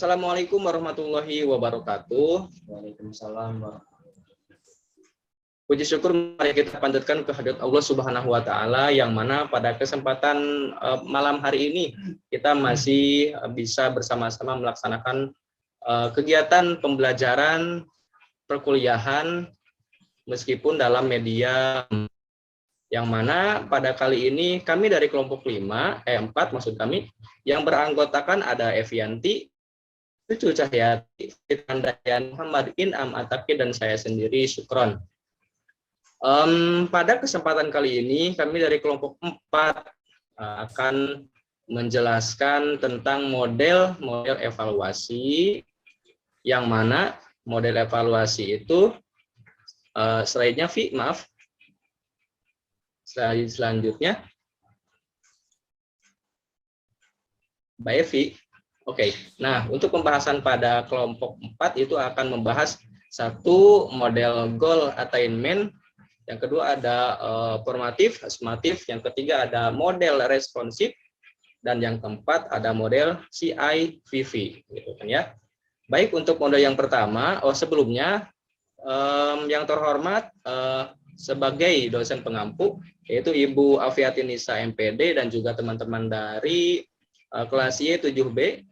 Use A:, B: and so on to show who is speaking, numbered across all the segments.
A: Assalamualaikum warahmatullahi wabarakatuh.
B: Waalaikumsalam warahmatullahi wabarakatuh.
A: Puji syukur mari kita panjatkan kehadirat Allah Subhanahu wa taala yang mana pada kesempatan malam hari ini kita masih bisa bersama-sama melaksanakan kegiatan pembelajaran perkuliahan meskipun dalam media, yang mana pada kali ini kami dari kelompok 4 maksud kami yang beranggotakan ada Evianti, Cucu Cahyati, Fitandayan, Muhammad Inam Ataki, dan saya sendiri Syukron. Pada kesempatan kali ini kami dari kelompok 4 akan menjelaskan tentang model evaluasi, yang mana model evaluasi itu slide-nya Vi, maaf. Slide selanjutnya. Mbak Evi. Oke, nah untuk pembahasan pada kelompok 4 itu akan membahas satu model goal attainment, yang kedua ada formatif, sumatif, yang ketiga ada model responsif, dan yang keempat ada model CIVV, gitu kan ya. Baik, untuk model yang pertama, sebelumnya yang terhormat sebagai dosen pengampu yaitu Ibu Afiatin Nisa MPD dan juga teman-teman dari kelas Y7B.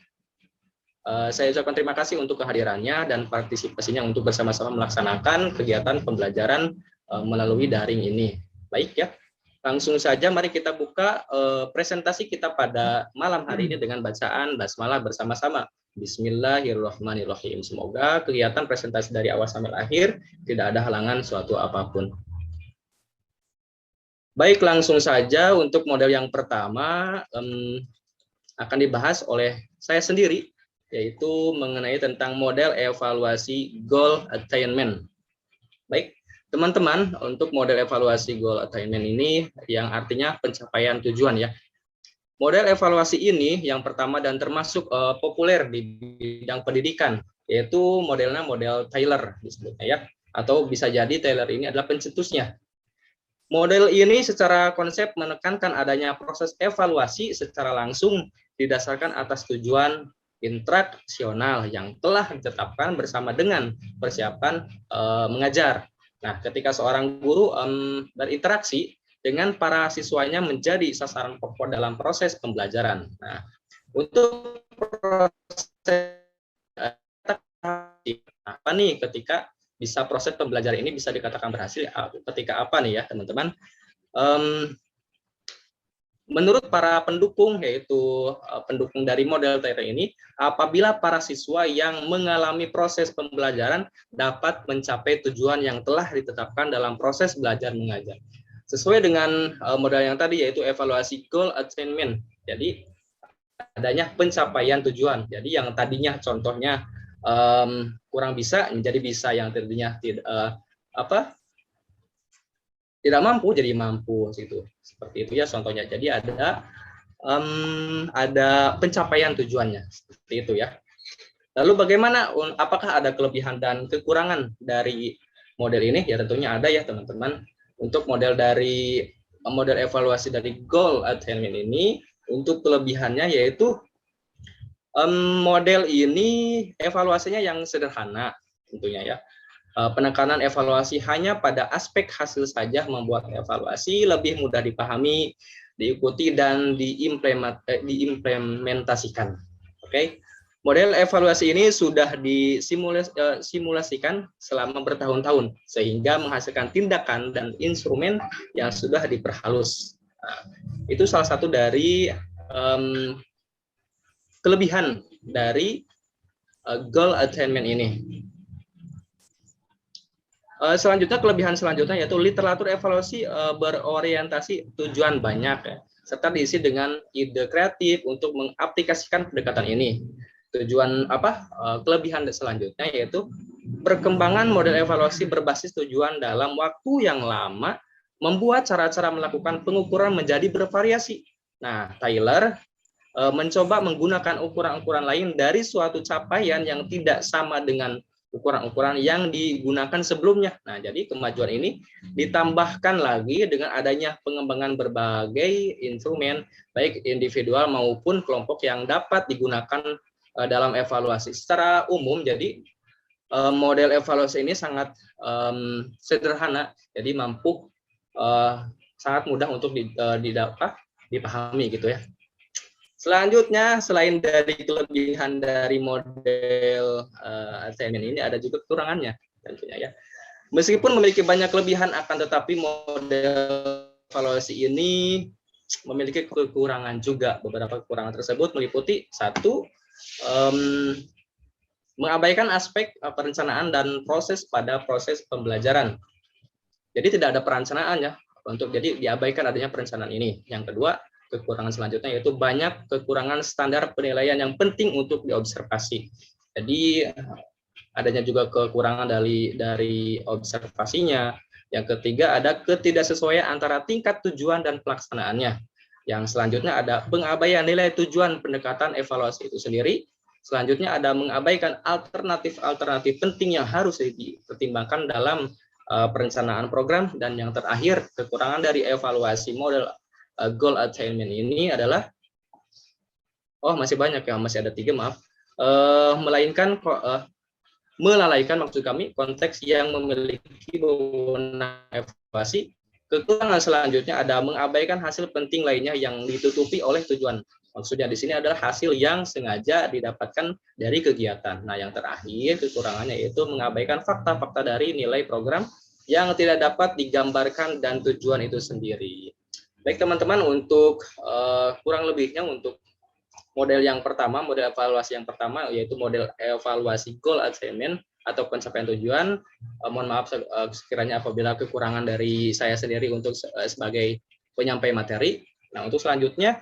A: Saya ucapkan terima kasih untuk kehadirannya dan partisipasinya untuk bersama-sama melaksanakan kegiatan pembelajaran melalui daring ini. Baik ya, langsung saja mari kita buka presentasi kita pada malam hari ini dengan bacaan basmalah bersama-sama. Bismillahirrahmanirrahim. Semoga kegiatan presentasi dari awal sampai akhir tidak ada halangan suatu apapun. Baik, langsung saja untuk model yang pertama akan dibahas oleh saya sendiri, yaitu mengenai tentang model evaluasi goal attainment. Baik, teman-teman, untuk model evaluasi goal attainment ini yang artinya pencapaian tujuan ya. Model evaluasi ini yang pertama dan termasuk populer di bidang pendidikan, yaitu modelnya model Taylor disebutnya ya, atau bisa jadi Taylor ini adalah pencetusnya. Model ini secara konsep menekankan adanya proses evaluasi secara langsung didasarkan atas tujuan instruksional yang telah ditetapkan bersama dengan persiapan mengajar. Nah, ketika seorang guru berinteraksi dengan para siswanya menjadi sasaran pokok dalam proses pembelajaran. Nah, untuk proses apa nih ketika bisa proses pembelajaran ini bisa dikatakan berhasil, ketika apa nih ya teman-teman? Menurut para pendukung, yaitu pendukung dari model Taylor ini, apabila para siswa yang mengalami proses pembelajaran dapat mencapai tujuan yang telah ditetapkan dalam proses belajar mengajar. Sesuai dengan model yang tadi, yaitu evaluasi goal attainment. Jadi, adanya pencapaian tujuan. Jadi, yang tadinya contohnya kurang bisa menjadi bisa, yang tadinya tidak mampu jadi mampu, gitu. Seperti itu ya contohnya. Jadi ada pencapaian tujuannya, seperti itu ya. Lalu bagaimana, apakah ada kelebihan dan kekurangan dari model ini? Ya tentunya ada ya teman-teman. Untuk model evaluasi dari goal attainment ini, untuk kelebihannya yaitu model ini evaluasinya yang sederhana tentunya ya. Penekanan evaluasi hanya pada aspek hasil saja membuat evaluasi lebih mudah dipahami, diikuti, dan diimplementasikan. Oke, model evaluasi ini sudah disimulasikan selama bertahun-tahun sehingga menghasilkan tindakan dan instrumen yang sudah diperhalus. Nah, itu salah satu dari kelebihan dari goal attainment ini. Selanjutnya, kelebihan selanjutnya yaitu literatur evaluasi berorientasi tujuan banyak ya, serta diisi dengan ide kreatif untuk mengaplikasikan pendekatan ini. Kelebihan selanjutnya yaitu perkembangan model evaluasi berbasis tujuan dalam waktu yang lama membuat cara-cara melakukan pengukuran menjadi bervariasi. Nah, Taylor mencoba menggunakan ukuran-ukuran lain dari suatu capaian yang tidak sama dengan ukuran-ukuran yang digunakan sebelumnya. Nah, jadi kemajuan ini ditambahkan lagi dengan adanya pengembangan berbagai instrumen, baik individual maupun kelompok yang dapat digunakan dalam evaluasi. Secara umum, jadi model evaluasi ini sangat sederhana, jadi mampu sangat mudah untuk dipahami gitu ya. Selanjutnya, selain dari kelebihan dari model assignment ini, ada juga kekurangannya tentunya ya. Meskipun memiliki banyak kelebihan, akan tetapi model evaluasi ini memiliki kekurangan juga. Beberapa kekurangan tersebut meliputi satu, mengabaikan aspek perencanaan dan proses pada proses pembelajaran. Jadi tidak ada perencanaan ya, jadi diabaikan adanya perencanaan ini. Yang kedua, kekurangan selanjutnya yaitu banyak kekurangan standar penilaian yang penting untuk diobservasi. Jadi adanya juga kekurangan dari observasinya. Yang ketiga, ada ketidaksesuaian antara tingkat tujuan dan pelaksanaannya. Yang selanjutnya ada pengabaian nilai tujuan pendekatan evaluasi itu sendiri. Selanjutnya ada mengabaikan alternatif penting yang harus dipertimbangkan dalam perencanaan program. Dan yang terakhir, kekurangan dari evaluasi model goal attainment ini adalah, masih banyak ya, masih ada 3, maaf. Melalaikan maksud kami konteks yang memiliki wewenang evaluasi. Kekurangan selanjutnya ada mengabaikan hasil penting lainnya yang ditutupi oleh tujuan. Maksudnya di sini adalah hasil yang sengaja didapatkan dari kegiatan. Nah, yang terakhir kekurangannya yaitu mengabaikan fakta-fakta dari nilai program yang tidak dapat digambarkan dan tujuan itu sendiri. Baik teman-teman, untuk kurang lebihnya untuk model yang pertama, model evaluasi yang pertama yaitu model evaluasi goal attainment atau pencapaian tujuan. Mohon maaf sekiranya apabila kekurangan dari saya sendiri untuk sebagai penyampai materi. Nah, untuk selanjutnya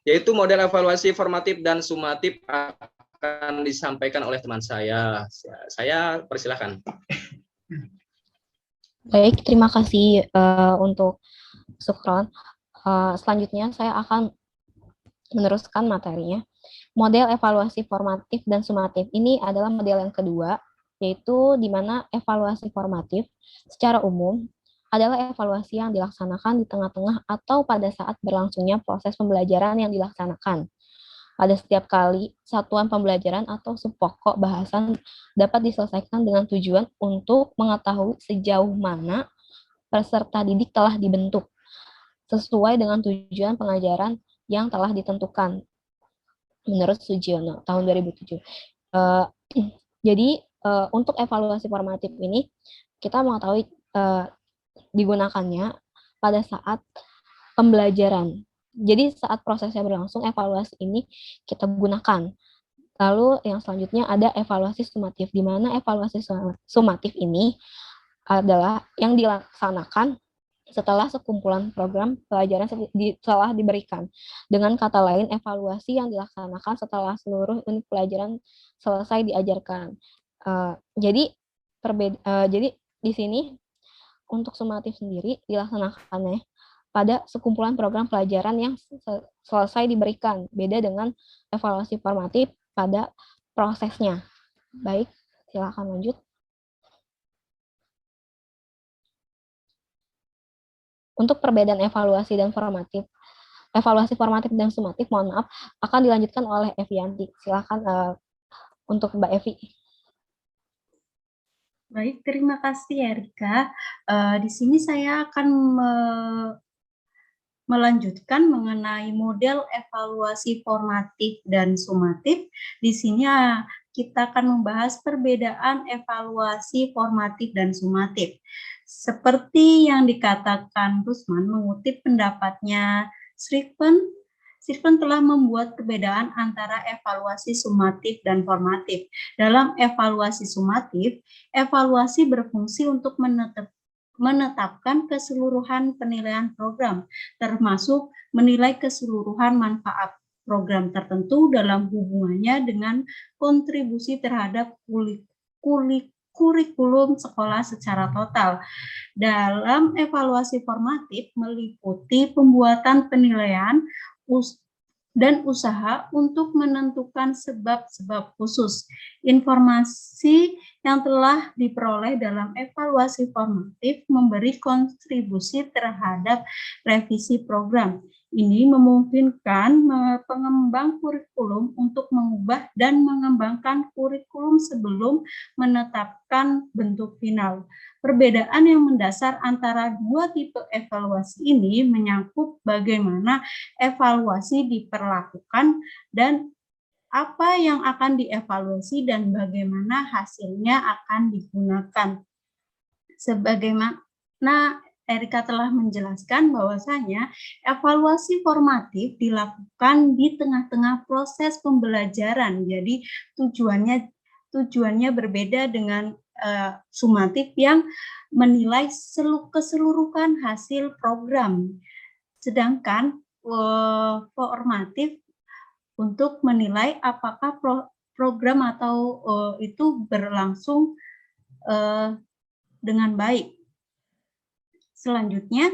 A: yaitu model evaluasi formatif dan sumatif akan disampaikan oleh teman saya. Saya persilahkan.
C: Baik, terima kasih untuk Sukron. Selanjutnya saya akan meneruskan materinya. Model evaluasi formatif dan sumatif ini adalah model yang kedua, yaitu di mana evaluasi formatif secara umum adalah evaluasi yang dilaksanakan di tengah-tengah atau pada saat berlangsungnya proses pembelajaran yang dilaksanakan. Pada setiap kali satuan pembelajaran atau subpokok bahasan dapat diselesaikan dengan tujuan untuk mengetahui sejauh mana peserta didik telah dibentuk sesuai dengan tujuan pengajaran yang telah ditentukan menurut Sugiono tahun 2007. Jadi untuk evaluasi formatif ini kita mengetahui digunakannya pada saat pembelajaran. Jadi saat prosesnya berlangsung evaluasi ini kita gunakan. Lalu yang selanjutnya ada evaluasi sumatif, di mana evaluasi sumatif ini adalah yang dilaksanakan setelah sekumpulan program pelajaran telah diberikan. Dengan kata lain, evaluasi yang dilaksanakan setelah seluruh unit pelajaran selesai diajarkan. Jadi di sini untuk sumatif sendiri dilaksanakannya pada sekumpulan program pelajaran yang selesai diberikan. Beda dengan evaluasi formatif pada prosesnya. Baik, silakan lanjut. Untuk perbedaan evaluasi formatif dan sumatif, mohon maaf, akan dilanjutkan oleh Evianti. Silakan untuk Mbak Evi.
D: Baik, terima kasih Erika. Di sini saya akan melanjutkan mengenai model evaluasi formatif dan sumatif. Di sini kita akan membahas perbedaan evaluasi formatif dan sumatif. Seperti yang dikatakan Rusman, mengutip pendapatnya Sriven telah membuat perbedaan antara evaluasi sumatif dan formatif. Dalam evaluasi sumatif, evaluasi berfungsi untuk menetapkan keseluruhan penilaian program, termasuk menilai keseluruhan manfaat program tertentu dalam hubungannya dengan kontribusi terhadap kurikulum sekolah secara total. Dalam evaluasi formatif meliputi pembuatan penilaian dan usaha untuk menentukan sebab-sebab khusus. Informasi yang telah diperoleh dalam evaluasi formatif memberi kontribusi terhadap revisi program. Ini memungkinkan pengembang kurikulum untuk mengubah dan mengembangkan kurikulum sebelum menetapkan bentuk final. Perbedaan yang mendasar antara dua tipe evaluasi ini menyangkut bagaimana evaluasi diperlakukan dan apa yang akan dievaluasi dan bagaimana hasilnya akan digunakan. Sebagaimana Erika telah menjelaskan bahwasanya evaluasi formatif dilakukan di tengah-tengah proses pembelajaran. Jadi tujuannya berbeda dengan sumatif yang menilai keseluruhan hasil program. Sedangkan formatif untuk menilai apakah program atau itu berlangsung dengan baik. Selanjutnya,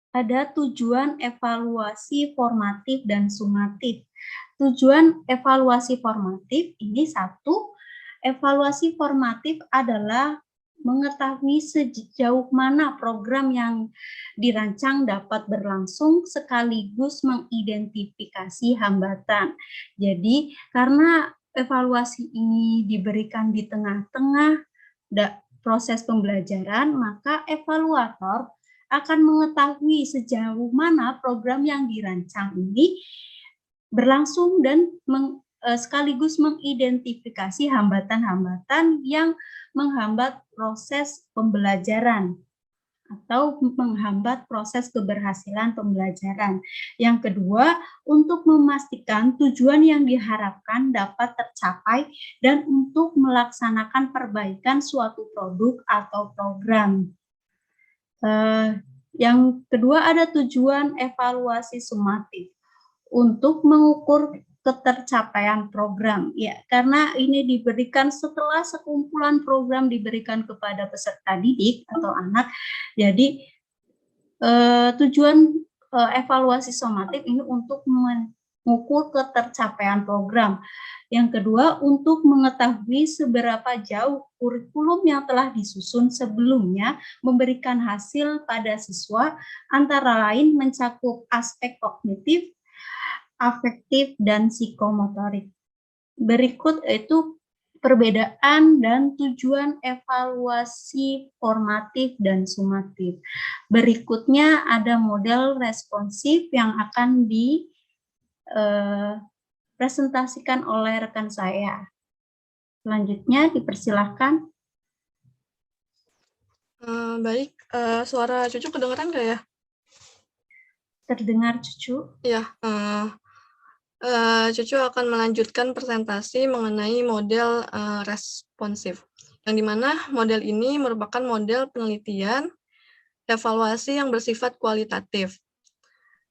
D: ada tujuan evaluasi formatif dan sumatif. Tujuan evaluasi formatif ini satu, evaluasi formatif adalah mengetahui sejauh mana program yang dirancang dapat berlangsung sekaligus mengidentifikasi hambatan. Jadi, karena evaluasi ini diberikan di tengah-tengah proses pembelajaran, maka evaluator akan mengetahui sejauh mana program yang dirancang ini berlangsung dan sekaligus mengidentifikasi hambatan-hambatan yang menghambat proses pembelajaran atau menghambat proses keberhasilan pembelajaran. Yang kedua, untuk memastikan tujuan yang diharapkan dapat tercapai dan untuk melaksanakan perbaikan suatu produk atau program. Yang kedua ada tujuan evaluasi sumatif untuk mengukur ketercapaian program, ya, karena ini diberikan setelah sekumpulan program diberikan kepada peserta didik atau anak. Jadi tujuan evaluasi sumatif ini untuk mengukur ketercapaian program. Yang kedua, untuk mengetahui seberapa jauh kurikulum yang telah disusun sebelumnya memberikan hasil pada siswa, antara lain mencakup aspek kognitif, afektif, dan psikomotorik. Berikut itu perbedaan dan tujuan evaluasi formatif dan sumatif. Berikutnya ada model responsif yang akan dipresentasikan oleh rekan saya. Selanjutnya dipersilahkan.
E: Baik, suara Cucu kedengeran nggak ya?
D: Terdengar Cucu?
E: Ya, Cucu akan melanjutkan presentasi mengenai model responsif, yang dimana model ini merupakan model penelitian evaluasi yang bersifat kualitatif.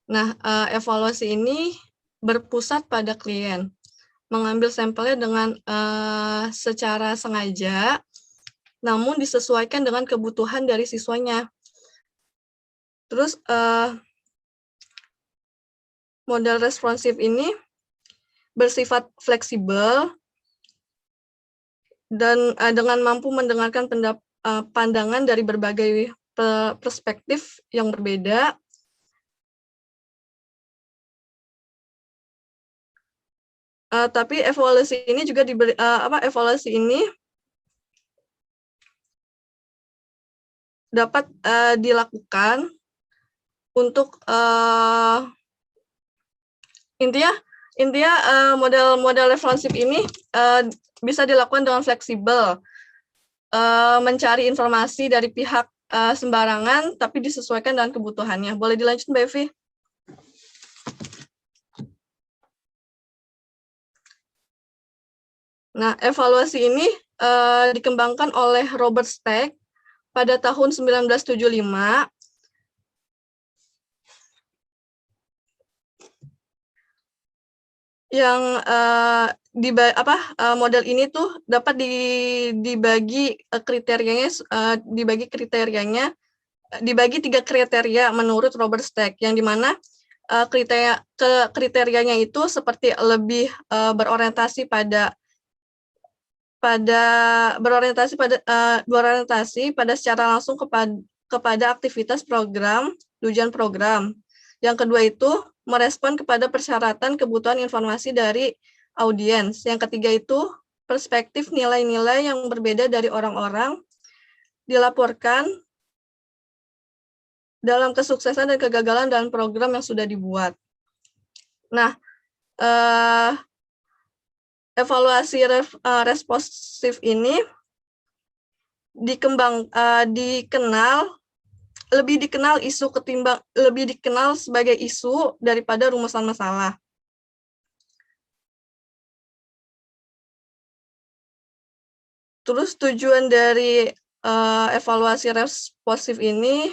E: Nah, evaluasi ini berpusat pada klien, mengambil sampelnya dengan secara sengaja, namun disesuaikan dengan kebutuhan dari siswanya. Terus, model responsif ini bersifat fleksibel dan dengan mampu mendengarkan pandangan dari berbagai perspektif yang berbeda. Tapi evaluasi ini juga evaluasi ini dapat dilakukan untuk intinya model responsif ini bisa dilakukan dengan fleksibel, mencari informasi dari pihak sembarangan, tapi disesuaikan dengan kebutuhannya. Boleh dilanjut, Mbak Evi? Nah, evaluasi ini dikembangkan oleh Robert Stack pada tahun 1975. Yang model ini tuh dapat dibagi tiga kriteria menurut Robert Stack, yang dimana kriterianya itu seperti lebih berorientasi pada secara langsung kepada aktivitas program, tujuan program. Yang kedua itu merespon kepada persyaratan kebutuhan informasi dari audiens. Yang ketiga itu perspektif nilai-nilai yang berbeda dari orang-orang dilaporkan dalam kesuksesan dan kegagalan dalam program yang sudah dibuat. Nah, evaluasi responsif ini lebih dikenal sebagai isu daripada rumusan masalah. Terus tujuan dari evaluasi responsif ini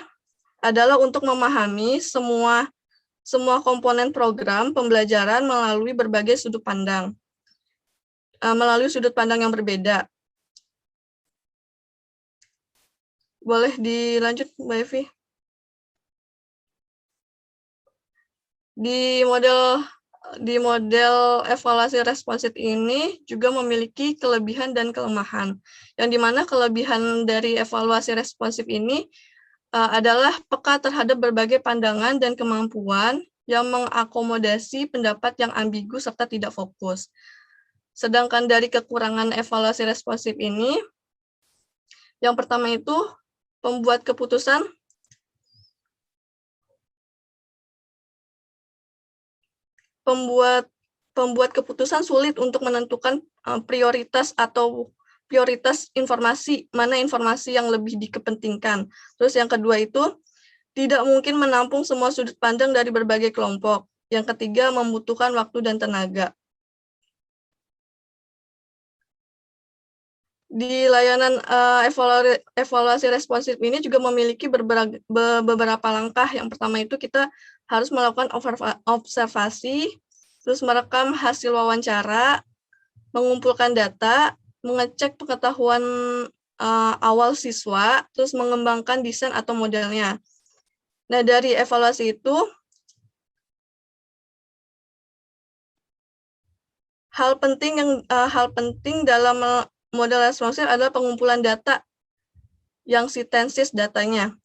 E: adalah untuk memahami semua komponen program pembelajaran melalui berbagai sudut pandang. Melalui sudut pandang yang berbeda. Boleh dilanjut, Mbak Evi? Di model evaluasi responsif ini juga memiliki kelebihan dan kelemahan. Yang dimana kelebihan dari evaluasi responsif ini adalah peka terhadap berbagai pandangan dan kemampuan yang mengakomodasi pendapat yang ambigu serta tidak fokus. Sedangkan dari kekurangan evaluasi responsif ini, yang pertama itu pembuat keputusan sulit untuk menentukan prioritas informasi, mana informasi yang lebih dikepentingkan. Terus yang kedua itu tidak mungkin menampung semua sudut pandang dari berbagai kelompok. Yang ketiga membutuhkan waktu dan tenaga. Di layanan evaluasi responsif ini juga memiliki beberapa langkah. Yang pertama itu kita harus melakukan observasi, terus merekam hasil wawancara, mengumpulkan data, mengecek pengetahuan awal siswa, terus mengembangkan desain atau modelnya. Nah, dari evaluasi itu, hal penting dalam model responsif adalah pengumpulan data yang sintesis datanya.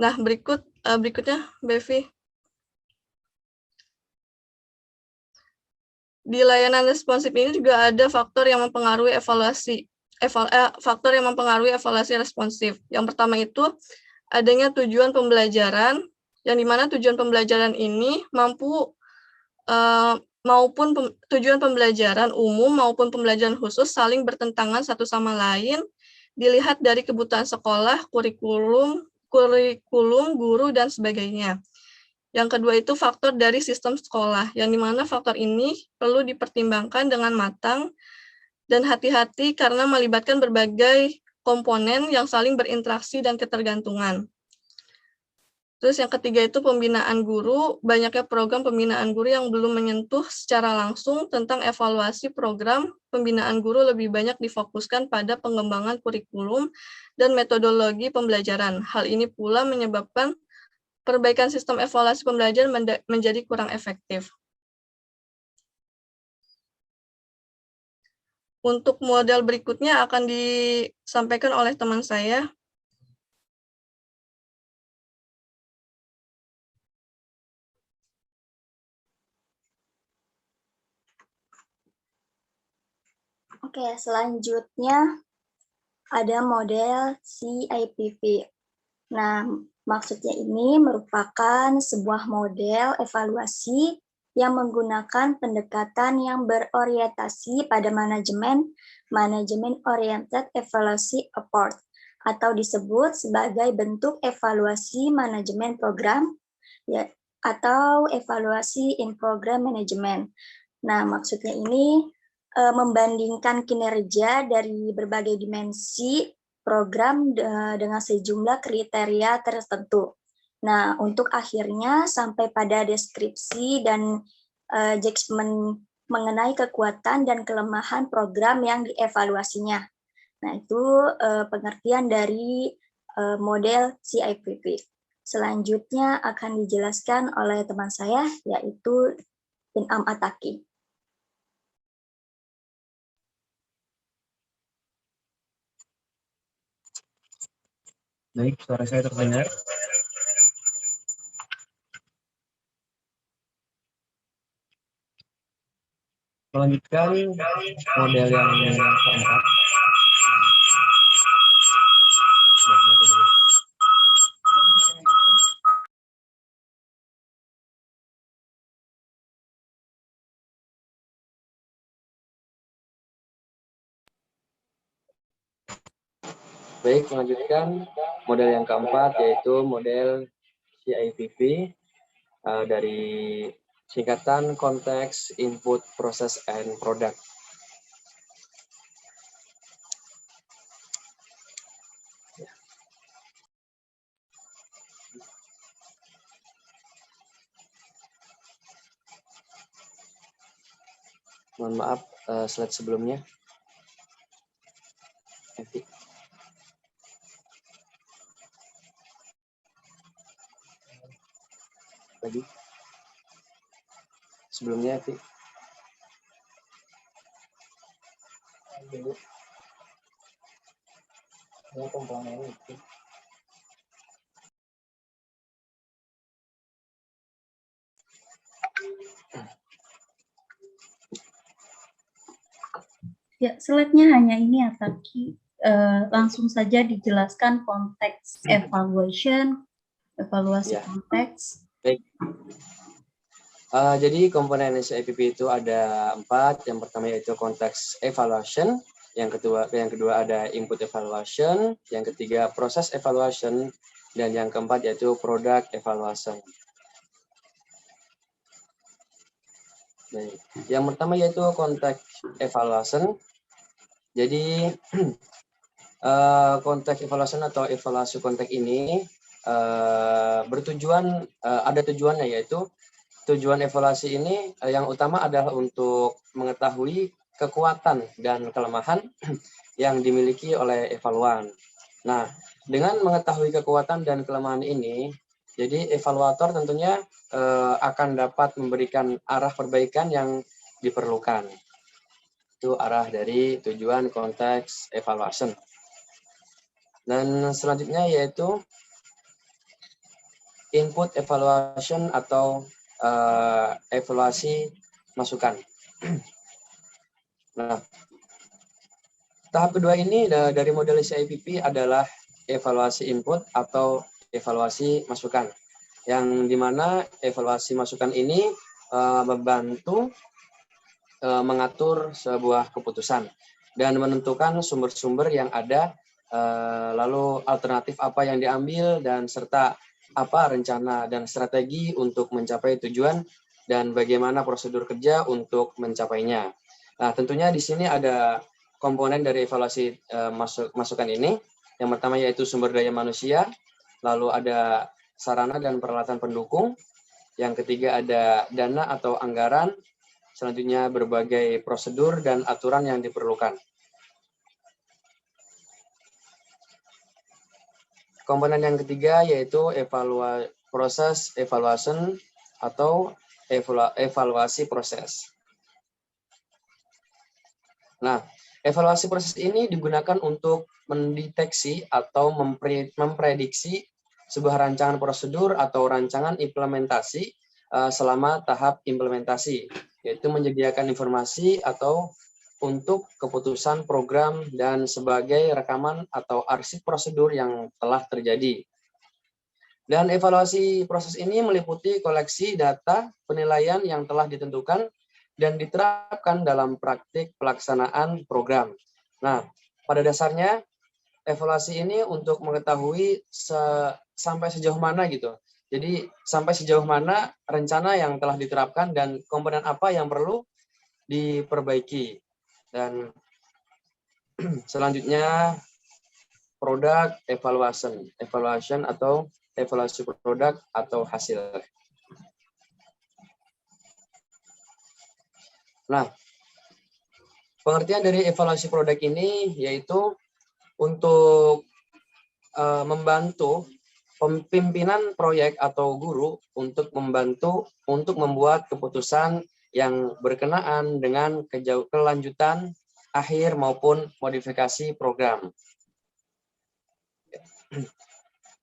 E: Nah, berikutnya, Bevi. Di layanan responsif ini juga ada faktor yang mempengaruhi evaluasi responsif. Yang pertama itu adanya tujuan pembelajaran, yang dimana tujuan pembelajaran ini tujuan pembelajaran umum maupun pembelajaran khusus saling bertentangan satu sama lain, dilihat dari kebutuhan sekolah, kurikulum, guru, dan sebagainya. Yang kedua itu faktor dari sistem sekolah, yang dimana faktor ini perlu dipertimbangkan dengan matang dan hati-hati karena melibatkan berbagai komponen yang saling berinteraksi dan ketergantungan. Terus yang ketiga itu pembinaan guru, banyaknya program pembinaan guru yang belum menyentuh secara langsung tentang evaluasi program pembinaan guru lebih banyak difokuskan pada pengembangan kurikulum dan metodologi pembelajaran. Hal ini pula menyebabkan perbaikan sistem evaluasi pembelajaran menjadi kurang efektif. Untuk model berikutnya akan disampaikan oleh teman saya.
F: Oke, selanjutnya ada model CIPV. Nah, maksudnya ini merupakan sebuah model evaluasi yang menggunakan pendekatan yang berorientasi pada manajemen oriented evaluation approach, atau disebut sebagai bentuk evaluasi manajemen program ya, atau evaluasi in program management. Nah, maksudnya ini membandingkan kinerja dari berbagai dimensi program dengan sejumlah kriteria tertentu. Nah, untuk akhirnya sampai pada deskripsi dan judgement mengenai kekuatan dan kelemahan program yang dievaluasinya. Nah, itu pengertian dari model CIPV. Selanjutnya akan dijelaskan oleh teman saya, yaitu Inam Ataki.
B: Baik, suara saya terdengar. Melanjutkan model yang keempat. Baik, melanjutkan model yang keempat, yaitu model CIPP dari singkatan konteks input, process, and product. Mohon maaf, slide sebelumnya. Lagi. Sebelumnya, Evi. Ini komponen itu.
D: Ya, slide-nya hanya ini ya, Taki. Langsung saja dijelaskan konteks evaluation, evaluasi
B: Ya.
D: konteks.
B: Baik. Jadi komponen CIPP itu ada 4. Yang pertama yaitu konteks evaluation, yang kedua ada input evaluation, yang ketiga proses evaluation, dan yang keempat yaitu product evaluation. Baik. Yang pertama yaitu konteks evaluation. Jadi konteks evaluation atau evaluasi konteks ini bertujuan, ada tujuannya, yaitu tujuan evaluasi ini yang utama adalah untuk mengetahui kekuatan dan kelemahan yang dimiliki oleh evaluan. Nah, dengan mengetahui kekuatan dan kelemahan ini, jadi evaluator tentunya akan dapat memberikan arah perbaikan yang diperlukan. Itu arah dari tujuan konteks evaluation. Dan selanjutnya yaitu input evaluation atau evaluasi masukan. Nah, tahap kedua ini dari model CIPP adalah evaluasi input atau evaluasi masukan, yang dimana evaluasi masukan ini membantu mengatur sebuah keputusan dan menentukan sumber-sumber yang ada, lalu alternatif apa yang diambil, dan serta apa rencana dan strategi untuk mencapai tujuan dan bagaimana prosedur kerja untuk mencapainya. Nah, tentunya di sini ada komponen dari evaluasi masukan ini. Yang pertama yaitu sumber daya manusia, lalu ada sarana dan peralatan pendukung, yang ketiga ada dana atau anggaran, selanjutnya berbagai prosedur dan aturan yang diperlukan. Komponen yang ketiga yaitu proses evaluation atau evaluasi proses. Nah, evaluasi proses ini digunakan untuk mendeteksi atau memprediksi sebuah rancangan prosedur atau rancangan implementasi selama tahap implementasi, yaitu menyediakan informasi atau untuk keputusan program dan sebagai rekaman atau arsip prosedur yang telah terjadi. Dan evaluasi proses ini meliputi koleksi data penilaian yang telah ditentukan dan diterapkan dalam praktik pelaksanaan program. Nah, pada dasarnya evaluasi ini untuk mengetahui sampai sejauh mana gitu. Jadi sampai sejauh mana rencana yang telah diterapkan dan komponen apa yang perlu diperbaiki. Dan selanjutnya product evaluation atau evaluasi produk atau hasil. Nah, pengertian dari evaluasi produk ini yaitu untuk membantu pimpinan proyek atau guru untuk membantu untuk membuat keputusan yang berkenaan dengan kelanjutan akhir maupun modifikasi program.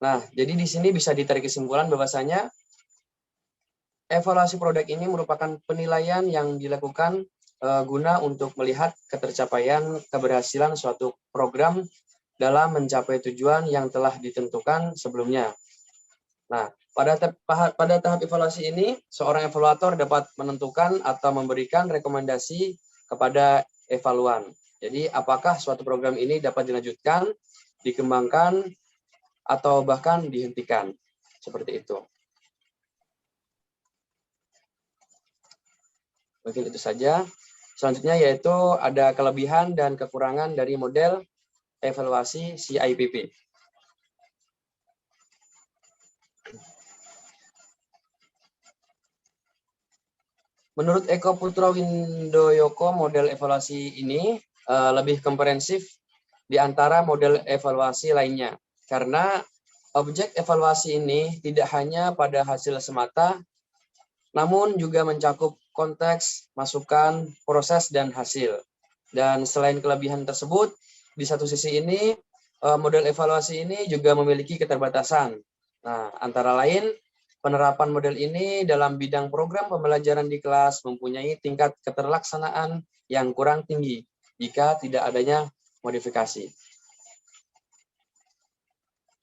B: Nah, jadi di sini bisa ditarik kesimpulan bahwasanya evaluasi produk ini merupakan penilaian yang dilakukan guna untuk melihat ketercapaian keberhasilan suatu program dalam mencapai tujuan yang telah ditentukan sebelumnya. Nah, pada tahap evaluasi ini, seorang evaluator dapat menentukan atau memberikan rekomendasi kepada evaluan. Jadi, apakah suatu program ini dapat dilanjutkan, dikembangkan, atau bahkan dihentikan. Seperti itu. Mungkin itu saja. Selanjutnya yaitu ada kelebihan dan kekurangan dari model evaluasi CIPP. Menurut Eko Putro Windoyoko, model evaluasi ini lebih komprehensif di antara model evaluasi lainnya. Karena objek evaluasi ini tidak hanya pada hasil semata, namun juga mencakup konteks, masukan, proses, dan hasil. Dan selain kelebihan tersebut, di satu sisi ini, model evaluasi ini juga memiliki keterbatasan. Nah, antara lain, penerapan model ini dalam bidang program pembelajaran di kelas mempunyai tingkat keterlaksanaan yang kurang tinggi jika tidak adanya modifikasi.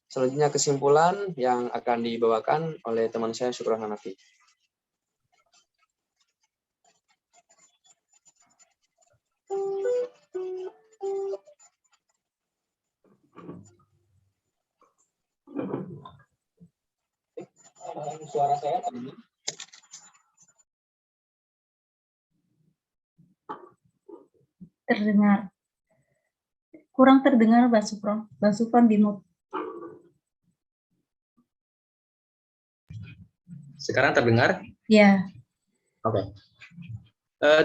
B: Selanjutnya kesimpulan yang akan dibawakan oleh teman saya Syukron Hanafi. Suara saya tadi.
D: Terdengar. Kurang terdengar, Mbak Supron. Mbak Supron di mute.
A: Sekarang terdengar?
D: Ya.
A: Oke.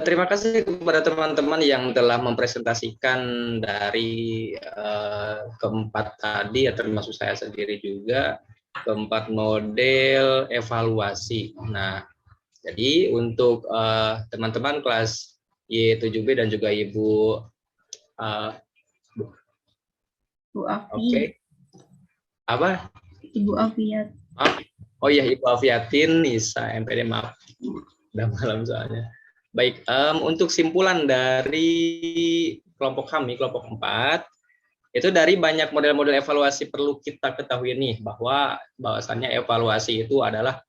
A: Terima kasih kepada teman-teman yang telah mempresentasikan dari keempat tadi, ya termasuk saya sendiri juga, keempat model evaluasi. Nah, jadi untuk teman-teman kelas Y7B dan juga Ibu
D: Bu Afi.
A: Oke. Apa?
D: Ibu Afiat.
A: Oh iya, Ibu Afiatin, Nisa, MPD, maaf. Udah malam soalnya. Baik, untuk simpulan dari kelompok kami, kelompok 4, itu dari banyak model-model evaluasi perlu kita ketahui nih, bahwasannya evaluasi itu adalah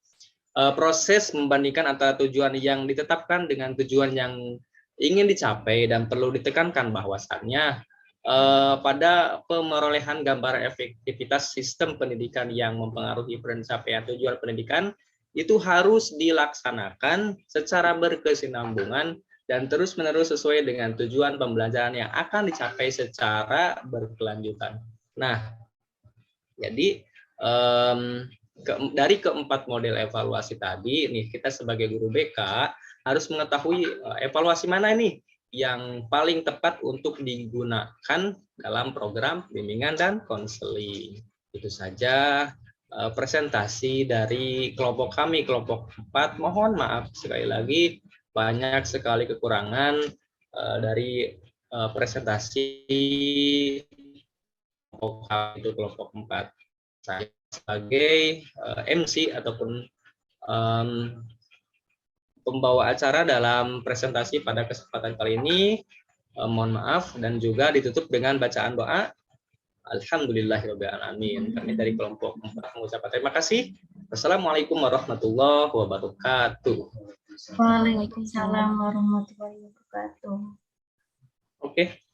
A: proses membandingkan antara tujuan yang ditetapkan dengan tujuan yang ingin dicapai, dan perlu ditekankan bahwasannya pada pemerolehan gambaran efektivitas sistem pendidikan yang mempengaruhi pencapaian tujuan pendidikan itu harus dilaksanakan secara berkesinambungan dan terus-menerus sesuai dengan tujuan pembelajaran yang akan dicapai secara berkelanjutan. Nah, jadi dari keempat model evaluasi tadi, nih kita sebagai guru BK harus mengetahui evaluasi mana ini yang paling tepat untuk digunakan dalam program bimbingan dan konseling. Itu saja presentasi dari kelompok kami, kelompok 4. Mohon maaf sekali lagi, banyak sekali kekurangan dari presentasi kelompok kami, itu kelompok 4. Saya sebagai MC ataupun pembawa acara dalam presentasi pada kesempatan kali ini, mohon maaf, dan juga ditutup dengan bacaan doa. Alhamdulillahirrahmanirrahim. Kami dari kelompok 4 mengucapkan terima kasih. Wassalamualaikum warahmatullahi wabarakatuh.
D: Waalaikumsalam warahmatullahi wabarakatuh.
A: Oke.